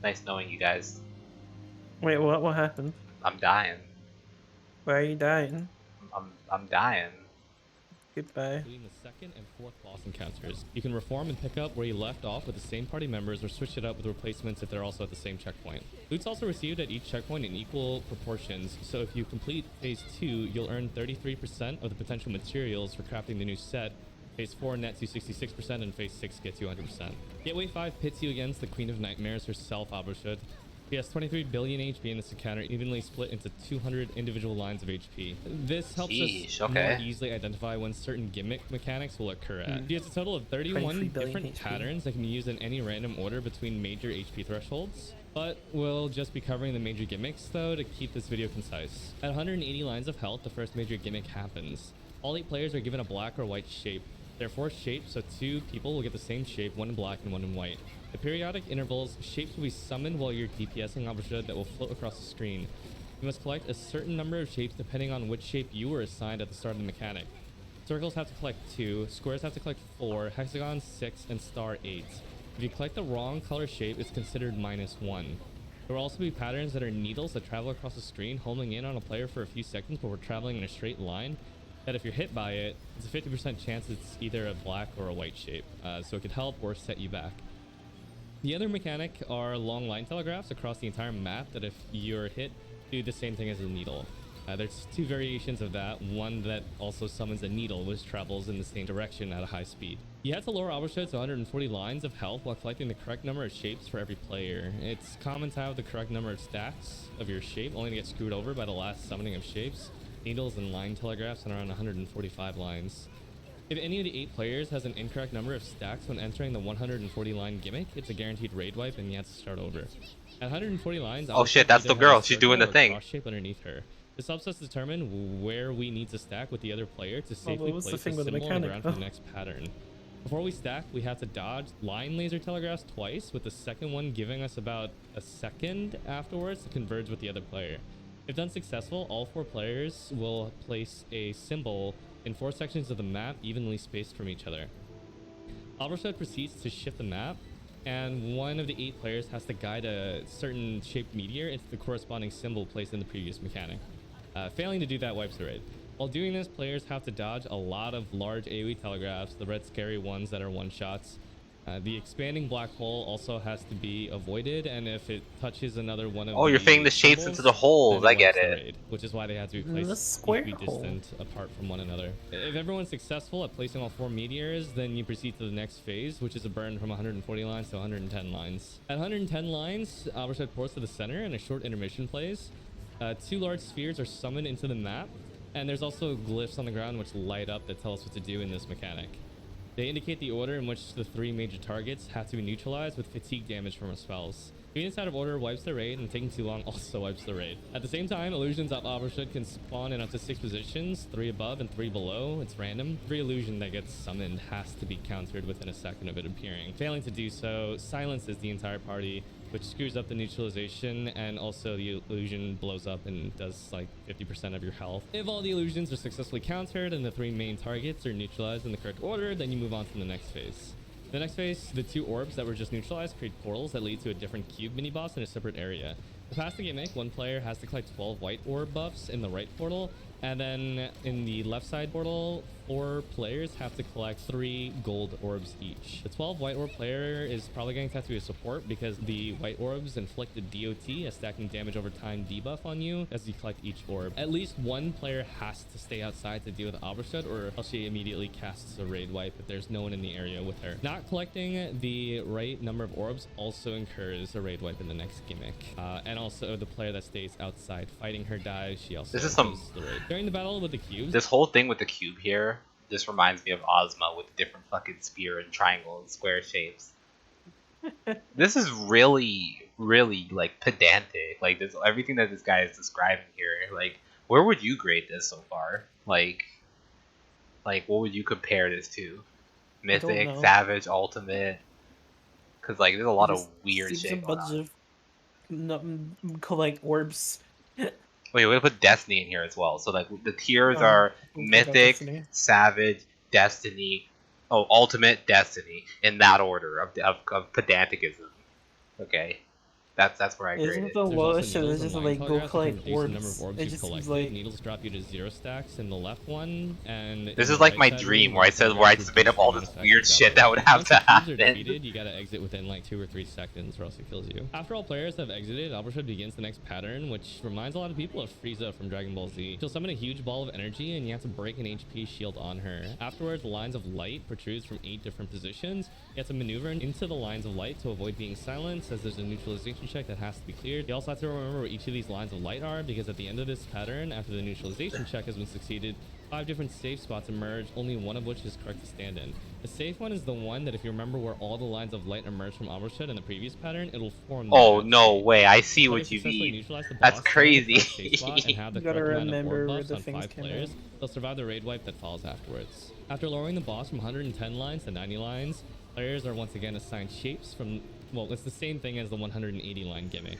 Nice knowing you guys. Wait, what? What happened? I'm dying. Why are you dying? I'm dying. Goodbye. Including the second and fourth boss encounters. You can reform and pick up where you left off with the same party members or switch it up with replacements if they're also at the same checkpoint. Loot's also received at each checkpoint in equal proportions, so if you complete Phase 2, you'll earn 33% of the potential materials for crafting the new set. Phase 4 nets you 66% and Phase 6 gets you 100%. Gateway 5 pits you against the Queen of Nightmares herself, Abrelshud. He has 23 billion HP in this encounter, evenly split into 200 individual lines of HP. This helps Sheesh, us more okay. easily identify when certain gimmick mechanics will occur at. He has a total of 23 31 billion different HP. patterns that can be used in any random order between major HP thresholds. But we'll just be covering the major gimmicks though to keep this video concise. At 180 lines of health, the first major gimmick happens. All 8 players are given a black or white shape. There are 4 shapes, so 2 people will get the same shape, one in black and one in white. At periodic intervals, shapes will be summoned while you're DPSing Abrelshud that will float across the screen. You must collect a certain number of shapes depending on which shape you were assigned at the start of the mechanic. Circles have to collect 2, squares have to collect 4, hexagons 6, and star 8. If you collect the wrong color shape, it's considered -1. There will also be patterns that are needles that travel across the screen, homing in on a player for a few seconds before traveling in a straight line. That if you're hit by it, it's a 50% chance it's either a black or a white shape, so it could help or set you back. The other mechanic are long line telegraphs across the entire map that if you're hit, do the same thing as a needle. There's 2 variations of that, one that also summons a needle which travels in the same direction at a high speed. You have to lower Abrelshud to 140 lines of health while collecting the correct number of shapes for every player. It's common to have the correct number of stacks of your shape, only to get screwed over by the last summoning of shapes. Needles and line telegraphs are around 145 lines. If any of the 8 players has an incorrect number of stacks when entering the 140 line gimmick, it's a guaranteed raid wipe and you have to start over. At 140 lines, Oh shit, Abrelshud that's either the has a girl. She's doing circle the or thing. cross shape underneath her. This helps us determine where we need to stack with the other player to safely what was the place a thing with the symbol on the mechanic, ground for the though? next pattern. Before we stack, we have to dodge line laser telegraphs twice, with the second one giving us about a second afterwards to converge with the other player. If done successful, all 4 players will place a symbol in 4 sections of the map evenly spaced from each other. Abrelshud proceeds to shift the map, and one of the 8 players has to guide a certain shaped meteor into the corresponding symbol placed in the previous mechanic. Failing to do that wipes the raid. While doing this, players have to dodge a lot of large AoE telegraphs, the red scary ones that are one-shots. The expanding black hole also has to be avoided, and if it touches another one of Oh, you're fitting the the shapes into the symbols, holes. then it I get wipes the it. raid, which is why they have to be The placed square equally hole. distant apart from one another. If everyone's successful at placing all 4 meteors, then you proceed to the next phase, which is a burn from 140 lines to 110 lines. At 110 lines, Abrelshud ports to the center and a short intermission plays. 2 large spheres are summoned into the map, and there's also glyphs on the ground which light up that tell us what to do in this mechanic. They indicate the order in which the 3 major targets have to be neutralized with fatigue damage from our spells. Doing this out of order wipes the raid, and taking too long also wipes the raid. At the same time, illusions of Abrelshud can spawn in up to 6 positions, 3 above and 3 below. It's random. Every illusion that gets summoned has to be countered within a second of it appearing. Failing to do so silences the entire party, which screws up the neutralization, and also the illusion blows up and does like 50% of your health. If all the illusions are successfully countered and the 3 main targets are neutralized in the correct order, then you move on to the next phase. The next phase, the 2 orbs that were just neutralized create portals that lead to a different cube mini-boss in a separate area. To pass the gimmick, 1 player has to collect 12 white orb buffs in the right portal, and then in the left side portal, 4 players have to collect 3 gold orbs each. The 12 white orb player is probably going to have to be a support because the white orbs inflict a DOT, a stacking damage over time debuff on you as you collect each orb. At least 1 player has to stay outside to deal with Abrelshud, or else she immediately casts a raid wipe if there's no one in the area with her. Not collecting the right number of orbs also incurs a raid wipe in the next gimmick. And also the player that stays outside fighting her dies, she also loses the raid. During the battle with the cubes, This whole thing with the cube here just reminds me of Ozma with different fucking spear and triangle and square shapes. This is really, really like pedantic. Like this, everything that this guy is describing here. Like, where would you grade this so far? Like what would you compare this to? Mythic, know. Savage, Ultimate? Because like there's a lot of Just weird seems a shit going bunch on. of collect orbs. Wait, we're gonna put Destiny in here as well. So like the tiers Oh, are don't care about Mythic, Destiny. Savage, Destiny, Ultimate, Destiny, in that order of pedanticism. Okay. That's where I grade Isn't it. the There's also lowest shit needles is and just line like go telegraphs, which can collect reduce the number of orbs? orbs It you've just seems collected. like Needles drop you to 0 stacks in the left one, and This in is the like right my side dream one, where I line said where I telegraphs just made reduce up all the this amount of stacks weird you shit gather. that would have Once to the cubes are happen. defeated, you gotta exit within like 2 or 3 seconds or else it kills you. After all players have exited, Abrelshud begins the next pattern, which reminds a lot of people of Frieza from Dragon Ball Z. She'll summon a huge ball of energy and you have to break an HP shield on her. Afterwards, lines of light protrudes from 8 different positions. You have to maneuver into the lines of light to avoid being silenced, as there's a neutralization check that has to be cleared. You also have to remember where each of these lines of light are, because at the end of this pattern, after the neutralization check has been succeeded, 5 different safe spots emerge, only one of which is correct to stand in. The safe one is the one that if you remember where all the lines of light emerge from Abrelshud in the previous pattern, it'll form Oh that no state. way! I If see players what you successfully mean. neutralize the That's boss, stand in the correct safe spot, and crazy. have the you gotta correct amount of orb remember where buffs the on things 5 came players, in. they'll survive the raid wipe that follows afterwards. After lowering the boss from 110 lines to 90 lines, players are once again assigned shapes from, well, it's the same thing as the 180 line gimmick.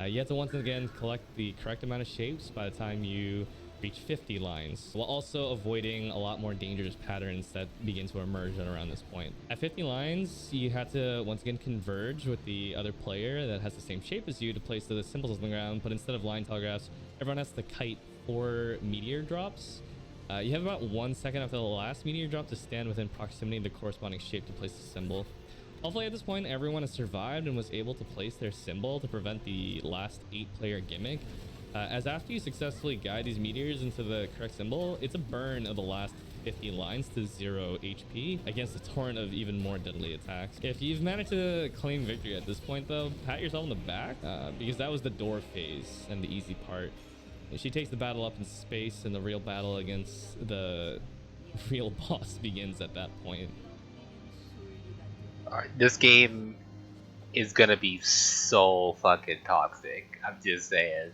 You have to once again collect the correct amount of shapes by the time you reach 50 lines, while also avoiding a lot more dangerous patterns that begin to emerge at around this point. At 50 lines, you have to once again converge with the other player that has the same shape as you to place the symbols on the ground, but instead of line telegraphs, everyone has to kite 4 meteor drops. You have about 1 second after the last meteor drop to stand within proximity of the corresponding shape to place the symbol. Hopefully at this point everyone has survived and was able to place their symbol to prevent the last 8-player gimmick. As after you successfully guide these meteors into the correct symbol, it's a burn of the last 50 lines to 0 HP against a torrent of even more deadly attacks. If you've managed to claim victory at this point though, pat yourself on the back, because that was the door phase and the easy part. She takes the battle up in space, and the real battle against the real boss begins at that point. Alright, this game is gonna be so fucking toxic. I'm just saying.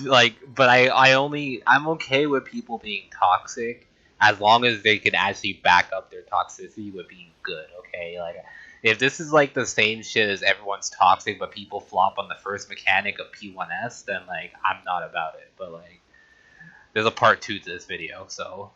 Like, but I'm okay with people being toxic as long as they can actually back up their toxicity with being good. Okay, like if this is like the same shit as everyone's toxic, but people flop on the first mechanic of P1S, then like I'm not about it. But like, there's a part 2 to this video, so.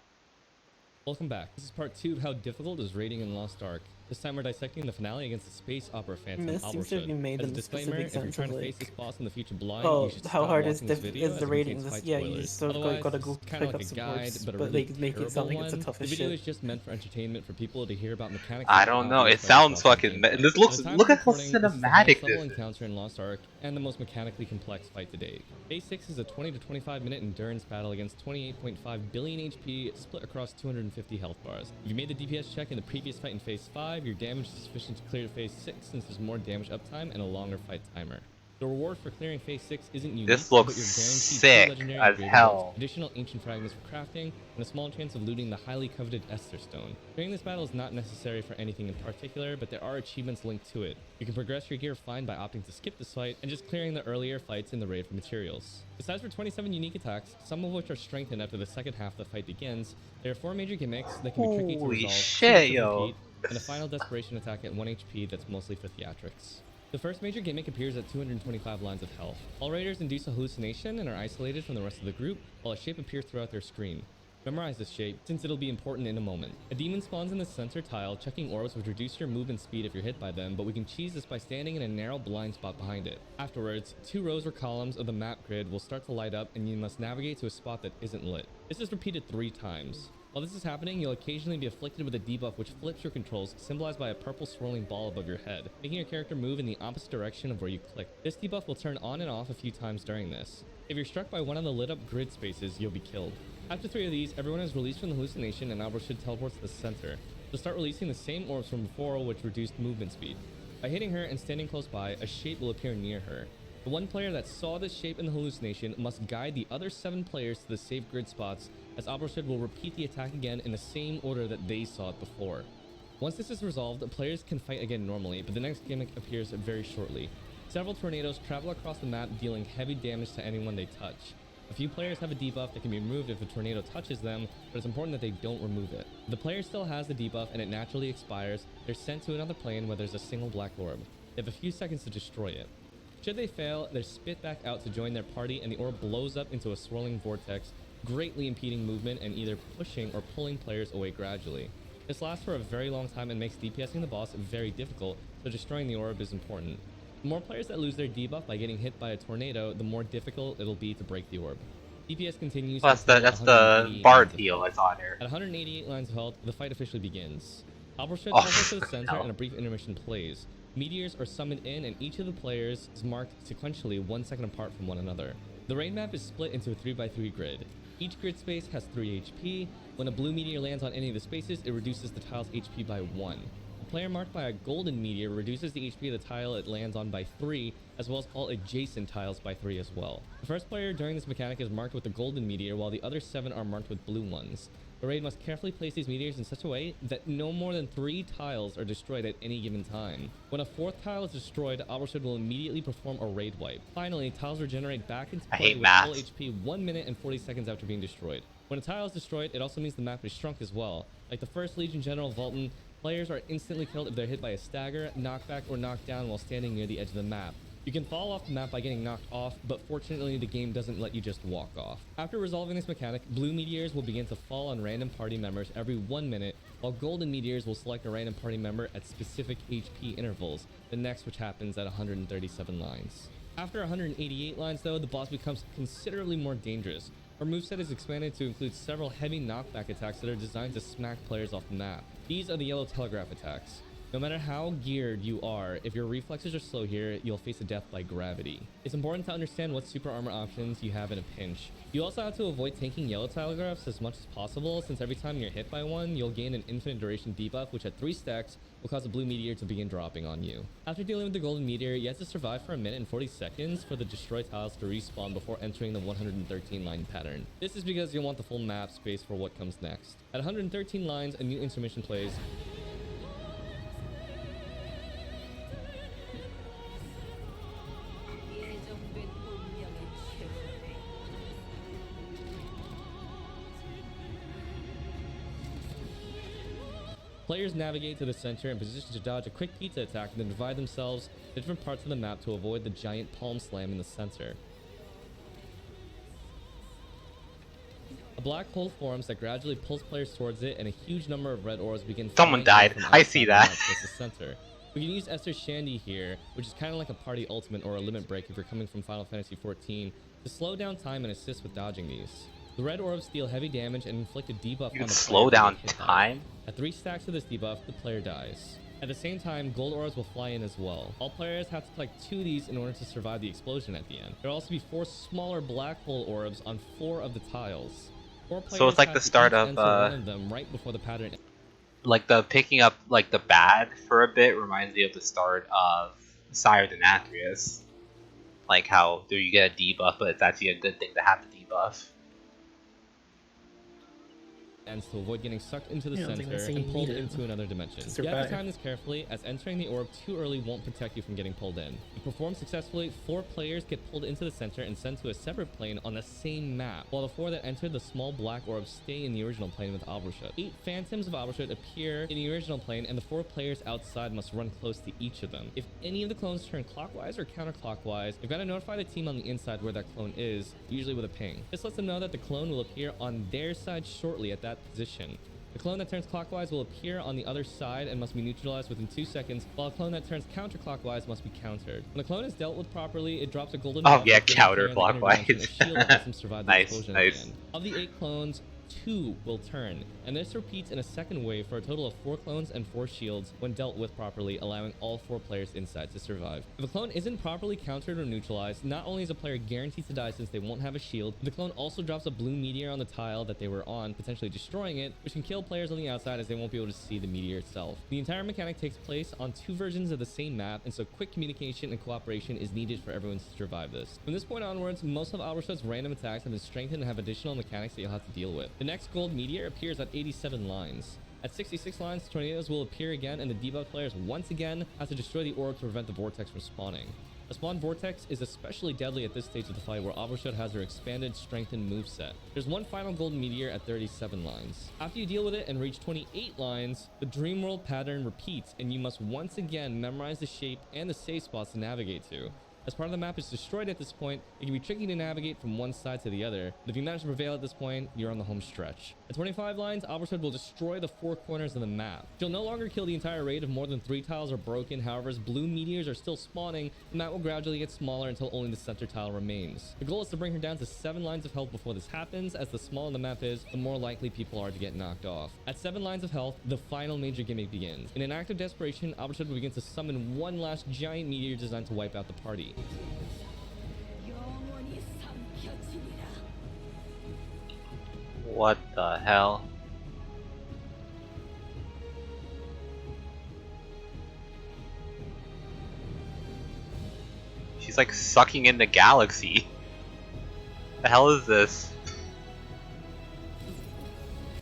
Welcome back. This is part 2 of how difficult is raiding in Lost Ark. This time we're dissecting the finale against the space opera phantom This seems to be Abrelshud. made As a in the disclaimer, specific if you're sense trying of to face this like, boss in the future blind, oh, you should how stop hard watching this video is as the it rating? contains This, fight yeah, you spoilers. just still Otherwise, gotta this go is kind pick of up like a some guide, course, but a but really they make it sound terrible like it's the one. The toughest video shit. is just meant for entertainment for people to hear about mechanics I that are don't know. obvious It players sounds watching fucking. gameplay. This At looks. the time Look of at how recording, this is the highest cinematic level this is. encounter in Lost Ark and the most mechanically complex fight to date. Phase 6 is a 20 to 25 minute endurance battle against 28.5 billion HP split across 250 health bars. If you made the DPS check in the previous fight in Phase 5, your damage is sufficient to clear Phase 6 since there's more damage uptime and a longer fight timer. The reward for clearing Phase 6 isn't unique, This but looks you're guaranteed 2 sick legendary as upgrade rewards, hell. additional ancient fragments for crafting, and a small chance of looting the highly coveted Esther Stone. Clearing this battle is not necessary for anything in particular, but there are achievements linked to it. You can progress your gear fine by opting to skip this fight and just clearing the earlier fights in the raid for materials. Besides for 27 unique attacks, some of which are strengthened after the second half of the fight begins, there are 4 major gimmicks that can be tricky to Holy resolve, 2 shit, to yo. repeat, and a final desperation attack at 1 HP that's mostly for theatrics. The first major gimmick appears at 225 lines of health. All raiders induce a hallucination and are isolated from the rest of the group, while a shape appears throughout their screen. Memorize this shape, since it'll be important in a moment. A demon spawns in the center tile, checking orbs which reduce your movement speed if you're hit by them, but we can cheese this by standing in a narrow blind spot behind it. Afterwards, 2 rows or columns of the map grid will start to light up, and you must navigate to a spot that isn't lit. This is repeated 3 times. While this is happening, you'll occasionally be afflicted with a debuff which flips your controls, symbolized by a purple swirling ball above your head, making your character move in the opposite direction of where you click. This debuff will turn on and off a few times during this. If you're struck by one of the lit up grid spaces, you'll be killed. After 3 of these, everyone is released from the hallucination and Abrelshud teleports to the center. She'll start releasing the same orbs from before, which reduced movement speed. By hitting her and standing close by, a shape will appear near her. The one player that saw this shape in the hallucination must guide the other 7 players to the safe grid spots, as Abrelshud will repeat the attack again in the same order that they saw it before. Once this is resolved, players can fight again normally, but the next gimmick appears very shortly. Several tornadoes travel across the map, dealing heavy damage to anyone they touch. A few players have a debuff that can be removed if a tornado touches them, but it's important that they don't remove it. If the player still has the debuff and it naturally expires, they're sent to another plane where there's a single black orb. They have a few seconds to destroy it. Should they fail, they're spit back out to join their party, and the orb blows up into a swirling vortex, greatly impeding movement and either pushing or pulling players away gradually. This lasts for a very long time and makes DPSing the boss very difficult, so destroying the orb is important. The more players that lose their debuff by getting hit by a tornado, the more difficult it'll be to break the orb. DPS continues Well, until that's the 188 Bard lines of heal I health. saw there. At 188 lines of health, the fight officially begins. Abrelshud Oh, teleports to the center hell. and a brief intermission plays. Meteors are summoned in and each of the players is marked sequentially 1 second apart from one another. The rain map is split into a 3x3 grid. Each grid space has 3 HP. When a blue meteor lands on any of the spaces, it reduces the tile's HP by 1. A player marked by a golden meteor reduces the HP of the tile it lands on by 3, as well as all adjacent tiles by 3 as well. The first player during this mechanic is marked with the golden meteor, while the other 7 are marked with blue ones. The raid must carefully place these meteors in such a way that no more than 3 tiles are destroyed at any given time. When a 4th tile is destroyed, Abrelshud will immediately perform a raid wipe. Finally, tiles regenerate back into I play hate with math. full HP 1 minute and 40 seconds after being destroyed. When a tile is destroyed, it also means the map is shrunk as well. Like the 1st Legion General Vulcan, players are instantly killed if they're hit by a stagger, knockback, or knockdown while standing near the edge of the map. You can fall off the map by getting knocked off, but fortunately the game doesn't let you just walk off. After resolving this mechanic, blue meteors will begin to fall on random party members every 1 minute, while golden meteors will select a random party member at specific HP intervals, the next which happens at 137 lines. After 188 lines though, the boss becomes considerably more dangerous. Our moveset is expanded to include several heavy knockback attacks that are designed to smack players off the map. These are the yellow telegraph attacks. No matter how geared you are, if your reflexes are slow here, you'll face a death by gravity. It's important to understand what super armor options you have in a pinch. You also have to avoid tanking yellow telegraphs as much as possible, since every time you're hit by one, you'll gain an infinite duration debuff, which at 3 stacks will cause a blue meteor to begin dropping on you. After dealing with the golden meteor, you have to survive for 1 minute and 40 seconds for the destroyed tiles to respawn before entering the 113 line pattern. This is because you'll want the full map space for what comes next. At 113 lines, a new intermission plays. Players navigate to the center and position to dodge a quick pizza attack and then divide themselves to different parts of the map to avoid the giant palm slam in the center. A black hole forms that gradually pulls players towards it, and a huge number of red orbs begin Someone flying in died. from I outside see the that. map towards the center. We can use Esther's Shandy here, which is kind of like a party ultimate or a limit break if you're coming from Final Fantasy XIV, to slow down time and assist with dodging these. The red orbs deal heavy damage and inflict a debuff You on can the slow player they down get hit by. time? At 3 stacks of this debuff, the player dies. At the same time, gold orbs will fly in as well. All players have to collect 2 of these in order to survive the explosion at the end. There will also be 4 smaller black hole orbs on 4 of the tiles. 4 players So it's like have the to start each of, enter one of them right before the pattern. Like the picking up like the bad for a bit reminds me of the start of Sire Denatrius. Like how do you get a debuff, but it's actually a good thing to have the debuff. Ends to avoid getting sucked into the Yeah, I was gonna center say you and pulled need it into another dimension. to You have to survive. time this carefully, as entering the orb too early won't protect you from getting pulled in. If performed successfully, 4 players get pulled into the center and sent to a separate plane on the same map, while the 4 that entered the small black orb stay in the original plane with Abrelshud. 8 phantoms of Abrelshud appear in the original plane, and the 4 players outside must run close to each of them. If any of the clones turn clockwise or counterclockwise, you've got to notify the team on the inside where that clone is, usually with a ping. This lets them know that the clone will appear on their side shortly at that position. The clone that turns clockwise will appear on the other side and must be neutralized within 2 seconds, while a clone that turns counterclockwise must be countered. When the clone is dealt with properly, it drops a golden Oh, buff yeah, that gives the player in the inner counterclockwise. dimension a shield that lets them survive the Nice, explosion nice. at the end. Of the 8 clones, 2 will turn, and this repeats in a second wave for a total of 4 clones and 4 shields when dealt with properly, allowing all 4 players inside to survive. If a clone isn't properly countered or neutralized, not only is a player guaranteed to die since they won't have a shield, the clone also drops a blue meteor on the tile that they were on, potentially destroying it, which can kill players on the outside as they won't be able to see the meteor itself. The entire mechanic takes place on 2 versions of the same map, and so quick communication and cooperation is needed for everyone to survive this. From this point onwards, most of Abrelshud's random attacks have been strengthened and have additional mechanics that you'll have to deal with. The next gold meteor appears at 87 lines. At 66 lines, tornadoes will appear again, and the debuff players once again have to destroy the orb to prevent the vortex from spawning. A spawn vortex is especially deadly at this stage of the fight, where Abrelshud has her expanded, strengthened moveset. There's one final golden meteor at 37 lines. After you deal with it and reach 28 lines, the dream world pattern repeats, and you must once again memorize the shape and the safe spots to navigate to. As part of the map is destroyed at this point, it can be tricky to navigate from one side to the other, but if you manage to prevail at this point, you're on the home stretch. At 25 lines, Abrelshud will destroy the 4 corners of the map. She'll no longer kill the entire raid if more than 3 tiles are broken. However, as blue meteors are still spawning, the map will gradually get smaller until only the center tile remains. The goal is to bring her down to 7 lines of health before this happens, as the smaller the map is, the more likely people are to get knocked off. At 7 lines of health, the final major gimmick begins. In an act of desperation, Abrelshud will begin to summon one last giant meteor designed to wipe out the party. What the hell? She's like sucking in the galaxy. The hell is this?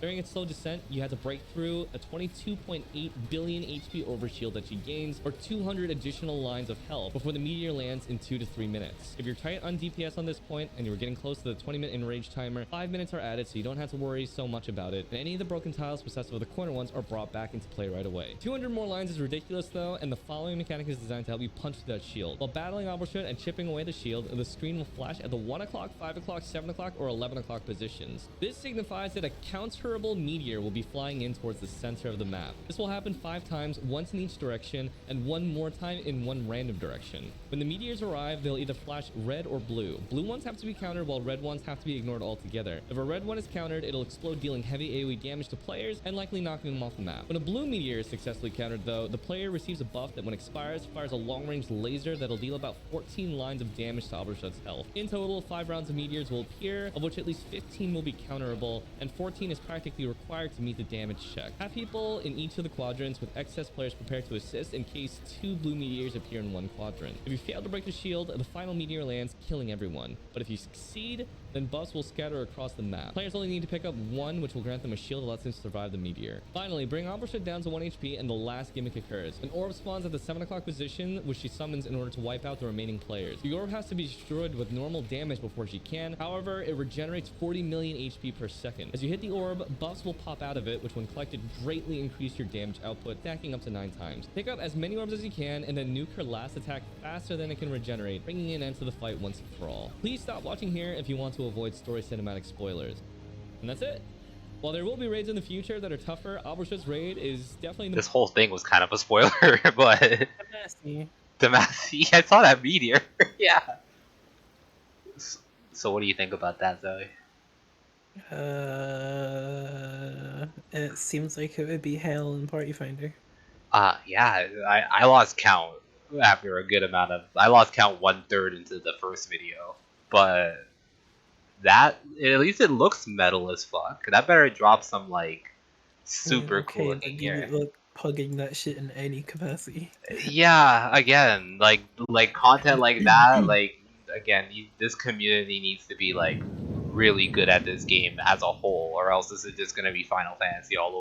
During its slow descent, you had to break through a 22.8 billion HP overshield that she gains, or 200 additional lines of health before the meteor lands in 2 to 3 minutes. If you're tight on DPS on this point and you're getting close to the 20-minute enrage timer, 5 minutes are added so you don't have to worry so much about it, and any of the broken tiles besides for the corner ones are brought back into play right away. 200 more lines is ridiculous though, and the following mechanic is designed to help you punch through that shield. While battling Abrelshud and chipping away the shield, the screen will flash at the 1 o'clock, 5 o'clock, 7 o'clock, or 11 o'clock positions. This signifies that a counterable meteor will be flying in towards the center of the map. This will happen 5 times, once in each direction, and 1 more time in 1 random direction. When the meteors arrive, they'll either flash red or blue. Blue ones have to be countered while red ones have to be ignored altogether. If a red one is countered, it'll explode, dealing heavy AoE damage to players and likely knocking them off the map. When a blue meteor is successfully countered though, the player receives a buff that when expires, fires a long-range laser that'll deal about 14 lines of damage to Abrelshud's health. In total, 5 rounds of meteors will appear, of which at least 15 will be counterable, and 14 is practically required to meet the damage check. Have people in each of the quadrants with excess players prepared to assist in case 2 blue meteors appear in 1 quadrant. If you fail to break the shield, the final meteor lands, killing everyone. But if you succeed, then buffs will scatter across the map. Players only need to pick up 1, which will grant them a shield that lets them survive the meteor. Finally, bring Abrelshud down to 1 HP and the last gimmick occurs. An orb spawns at the 7 o'clock position, which she summons in order to wipe out the remaining players. The orb has to be destroyed with normal damage before she can. However, it regenerates 40 million HP per second. As you hit the orb, buffs will pop out of it, which when collected greatly increase your damage output, stacking up to 9 times. Pick up as many orbs as you can and then nuke her last attack faster than it can regenerate, bringing an end to the fight once and for all. Please stop watching here if you want to avoid story cinematic spoilers. And that's it. While there will be raids in the future that are tougher, Abrelshud's raid is definitely This whole thing was kind of a spoiler, but Nasty. Demacy, I saw that meteor. Yeah. So what do you think about that, Zoe? It seems like it would be hell in Party Finder. Yeah, I lost count after a good amount of. I lost count 1/3 into the first video, but that at least it looks metal as fuck. That better drop some like super cool looking gear. Look, pugging that shit in any capacity. Yeah, again, like content like that, like again, this community needs to be like really good at this game as a whole, or else this is just gonna be Final Fantasy all over.